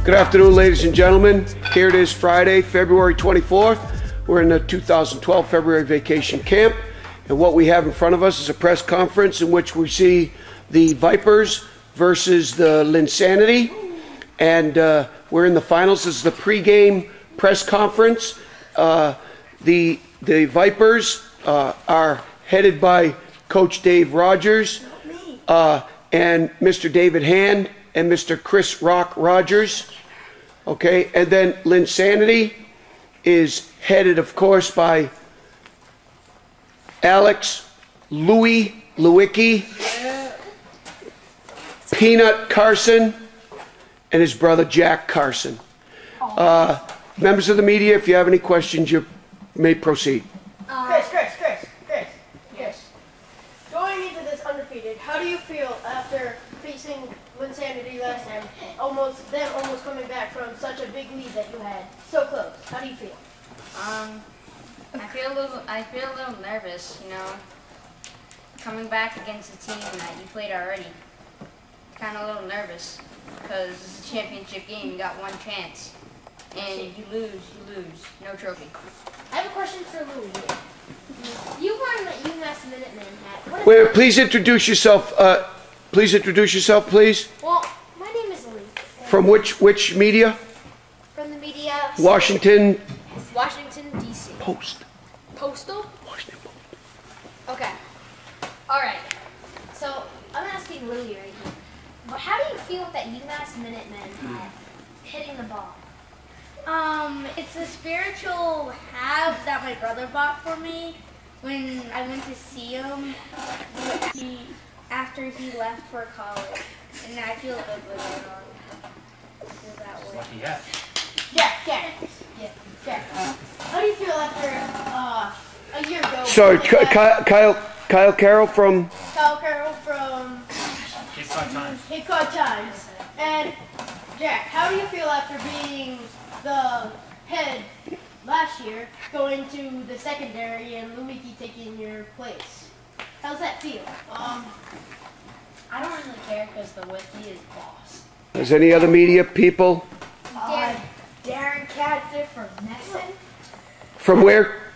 Good afternoon, ladies and gentlemen. Here it is, Friday, February 24th. We're in the 2012 February vacation camp. And what we have in front of us is a press conference in which we see the Vipers versus the Linsanity. And we're in the finals. This is the pregame press conference. The Vipers are headed by Coach Dave Rogers and Mr. David Hand and Mr. Chris Rock Rogers. Okay, and then Linsanity is headed, of course, by Alex Lewicki, Peanut Carson, and his brother Jack Carson. Members of the media, if you have any questions, you may proceed. Chris. Going into this undefeated, how do you feel after facing Linsanity last time, almost coming back from such a big lead that you had? So close. How do you feel? I feel a little nervous, you know, coming back against a team that you played already. Kind of a little nervous because it's a championship game. You got one chance, and you lose, no trophy. I have a question for Louie here. You won the UMass Minutemen hat. Wait, please introduce yourself. Please introduce yourself, please. Well, my name is Louie. From which media? From the media. Washington D.C. Post. Postal? Washington Post. Okay. All right. So I'm asking Louie right here. But how do you feel with that UMass Minutemen hat hitting the ball? It's a spiritual hat that my brother bought for me when I went to see him after he left for college, and I feel good with it. Feel that way. Lucky hat. Jack. How do you feel after a year ago? Sorry, Kyle Carroll from. Kyle Carroll from Cape Cod Times. And Jack, how do you feel after being the head last year, going to the secondary and Lewicki taking your place? How's that feel? I don't really care because the Wiki is boss. Is any other media people? Darren Cadfit from Nesson. From where?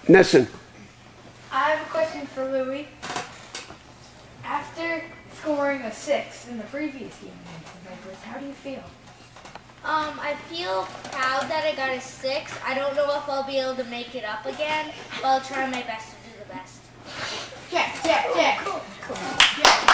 Nesson. I have a question for Louie. After scoring a 6 in the previous game against the Vipers, how do you feel? I feel proud that I got a 6. I don't know if I'll be able to make it up again, but I'll try my best to do the best. Jack.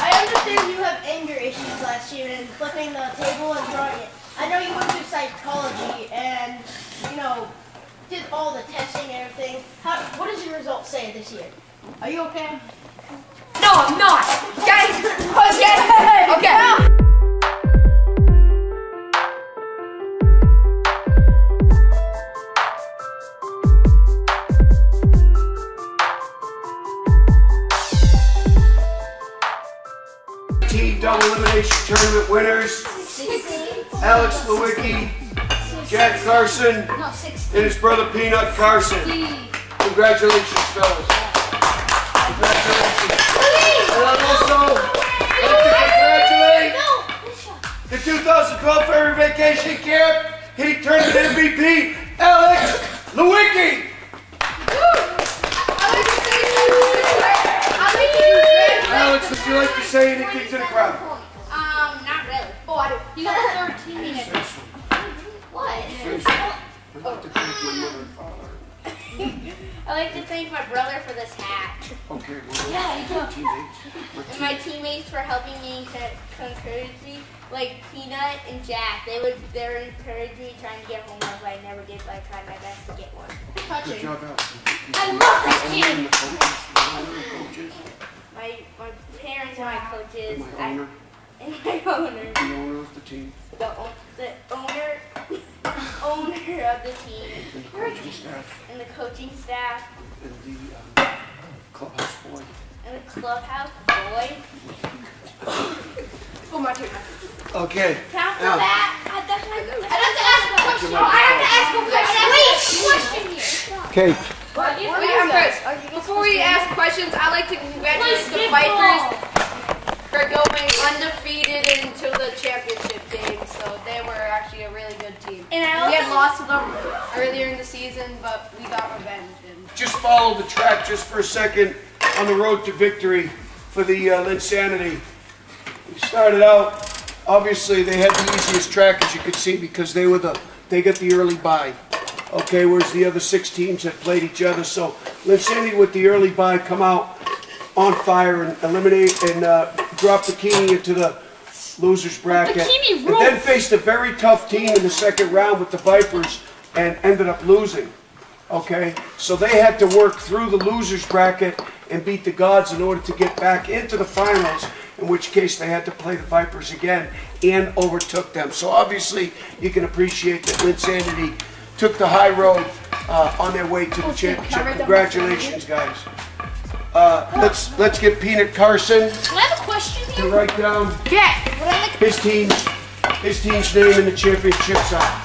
I understand you have anger issues last year and flipping the table and throwing it. I know you went through psychology and, did all the testing and everything. What does your results say this year? Are you okay? No, I'm not! Guys! Okay! Double elimination tournament winners, Alex Lewicki, Jack Carson, and his brother Peanut Carson. Congratulations, fellas. Congratulations. And I'd also like to congratulate the 2012 February vacation camp heat tournament MVP, Alex Lewicki. Alex, would you like to say anything to the crowd? Not really. Oh, I do. You got 13 minutes. What? I like to thank my brother for this hat. Okay, And my teammates for helping me and encourage me. Like Peanut and Jack, they would encourage me trying to get homework, but I never did, but I tried my best to get one. Good job, Alex. I love this kid! My parents and my coaches. And my owner. The owner of the team. The owner of the team. And the coaching staff. And the coaching staff. And the clubhouse boy. And the clubhouse boy. Oh, my turn. Okay. Count for that. That's my I have to ask a question. I have to ask a question. Wait, question here. Okay. Chris, before we ask questions, I'd like to congratulate the Vipers for going undefeated into the championship game. So they were actually a really good team. And we had lost to them earlier in the season, but we got revenge. Just follow the track just for a second on the road to victory for the Linsanity. We started out, obviously they had the easiest track as you could see because they got the early bye. Okay, whereas the other 6 teams had played each other. So Linsanity with the early bye come out on fire and eliminate and drop Bikini into the losers bracket. And then faced a very tough team in the second round with the Vipers and ended up losing. Okay, so they had to work through the losers bracket and beat the gods in order to get back into the finals, in which case they had to play the Vipers again and overtook them. So obviously you can appreciate that Linsanity took the high road on their way to the championship. Congratulations, guys. Let's get Peanut Carson Can I have a question to here? write down his team's name in the championship side.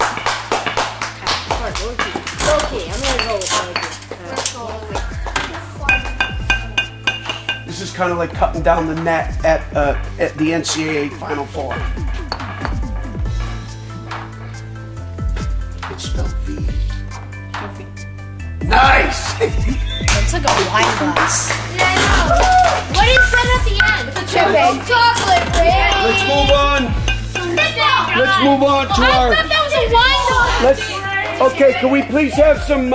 Okay, I'm gonna go with This is kind of like cutting down the net at the NCAA Final Four. It's spelled V. Nice! It's like a wine glass. Yeah, I know. What is that at the end? It's a chip chocolate, right? Let's move on. Let's move on to our... That was a wine glass. Okay, can we please have some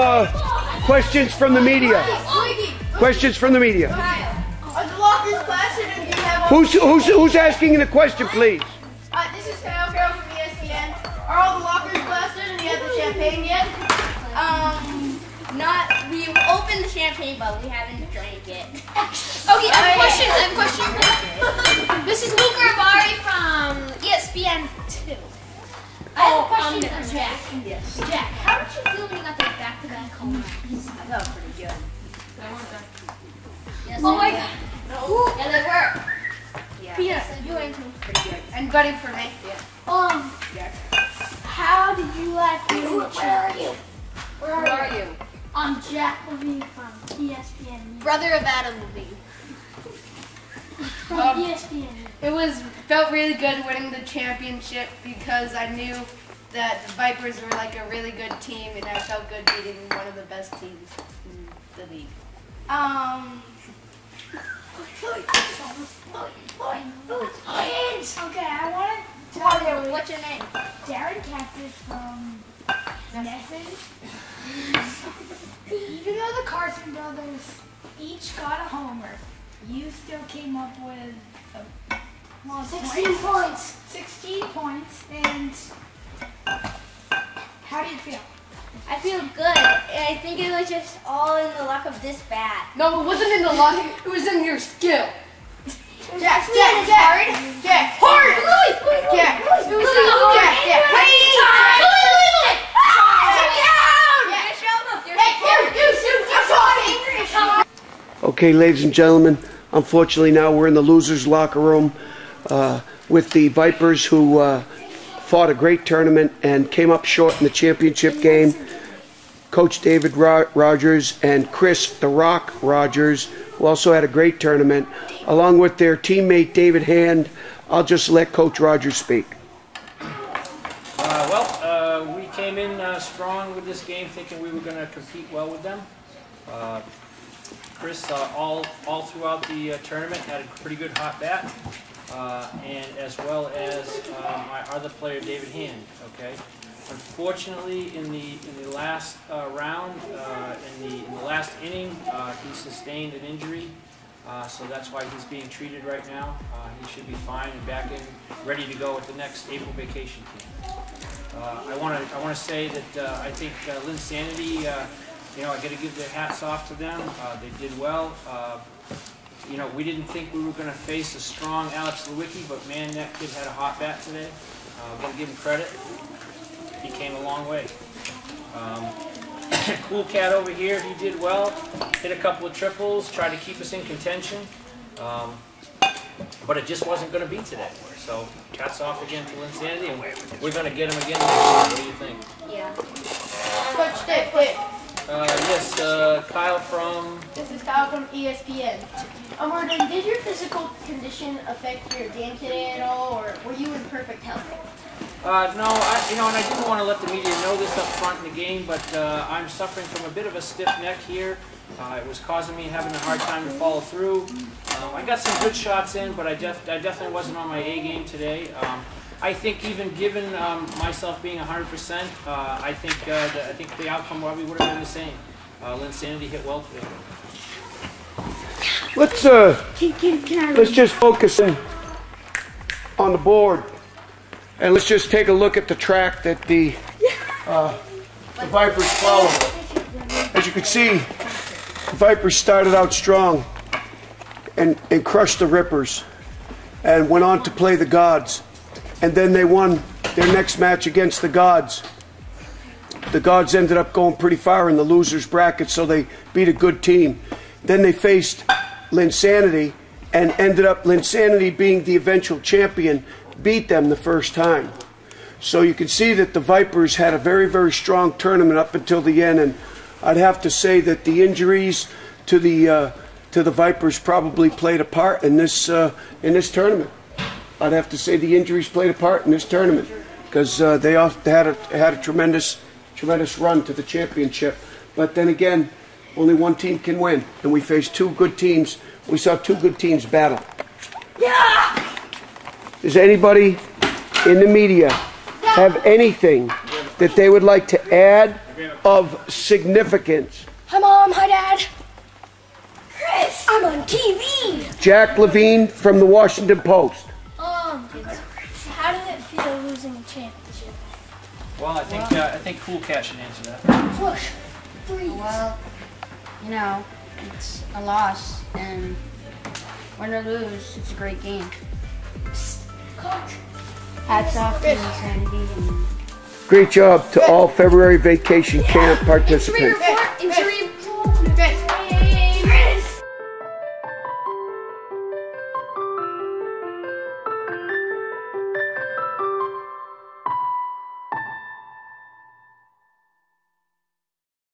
questions from the media? Questions from the media. Are the lockers plastic and do you have all... Who's asking the question, please? This is Kyle Carroll from ESPN. Are all the lockers blasted and do you have the champagne yet? We opened the champagne, but we haven't drank it. Okay, I have a question. This is Luca Ravari from ESPN 2. I have a question for Jack. Yes. Jack, how did you feel when you got the back-to-back home runs? I felt pretty good. Yes, oh my god. Yeah, they were. Yeah. Peter, You went pretty good. And buddy for me. Yeah. how did you like being the champ? Where are you? I'm Jack Levine from ESPN. Brother of Adam Levine. From ESPN. It felt really good winning the championship because I knew that the Vipers were like a really good team, and I felt good beating one of the best teams in the league. Okay, I want to tell you. What's your name? Darren Catfish from Nesson. Even though the Carson brothers each got a homer, you still came up with 16 points. 16 points, and how do you feel? I feel good. I think it was just all in the luck of this bat. No, it wasn't in the luck. It was in your skill. Jack, hard. Jack, it was Okay, ladies and gentlemen, unfortunately now we're in the losers' locker room with the Vipers, who fought a great tournament and came up short in the championship game. Coach David Rogers and Chris "The Rock" Rogers, who also had a great tournament, along with their teammate David Hand. I'll just let Coach Rogers speak. We came in strong with this game, thinking we were going to compete well with them. Chris, all throughout the tournament, had a pretty good hot bat, and as well as my other player, David Hand. Okay. Unfortunately, in the last round, in the last inning, he sustained an injury, so that's why he's being treated right now. He should be fine and back in, ready to go at the next April vacation team. I want to say that I think Linsanity, I got to give their hats off to them. They did well. We didn't think we were going to face a strong Alex Lewicki, but man, that kid had a hot bat today. Got to give him credit. He came a long way. Cool Cat over here, he did well. Hit a couple of triples, tried to keep us in contention. But it just wasn't going to be today. So, hats off again to Linsanity, and we're going to get him again next year. What do you think? Yeah. Coach Dick, Yes, Kyle from... This is Kyle from ESPN. I'm wondering, did your physical condition affect your game today at all, or were you in perfect health? No, and I didn't want to let the media know this up front in the game, but I'm suffering from a bit of a stiff neck here. It was causing me having a hard time to follow through. I got some good shots in, but I definitely wasn't on my A game today. I think even given myself being 100%, I think the outcome probably would have been the same. Linsanity hit well today. Let's just focus in on the board, and let's just take a look at the track that the Vipers follow. As you can see, the Vipers started out strong and crushed the Rippers, and went on to play the Gods, and then they won their next match against the Gods. The Gods ended up going pretty far in the losers bracket, so they beat a good team. Then they faced Linsanity, and ended up Linsanity being the eventual champion, beat them the first time. So you can see that the Vipers had a very, very strong tournament up until the end, and I'd have to say that the injuries to the Vipers probably played a part in this tournament. I'd have to say the injuries played a part in this tournament, because they had a tremendous run to the championship. But then again, only one team can win, and we faced two good teams. We saw two good teams battle. Yeah! Does anybody in the media have anything that they would like to add of significance? Hi, Mom. Hi, Dad. Chris, I'm on TV. Jack Levine from the Washington Post. How did it feel losing a championship? Well, I think Cool Cat should answer that. Push. Freeze. Well, it's a loss, and win or lose, it's a great game. Coach. Hats off to Linsanity. Great job to all February Vacation Camp participants. Injury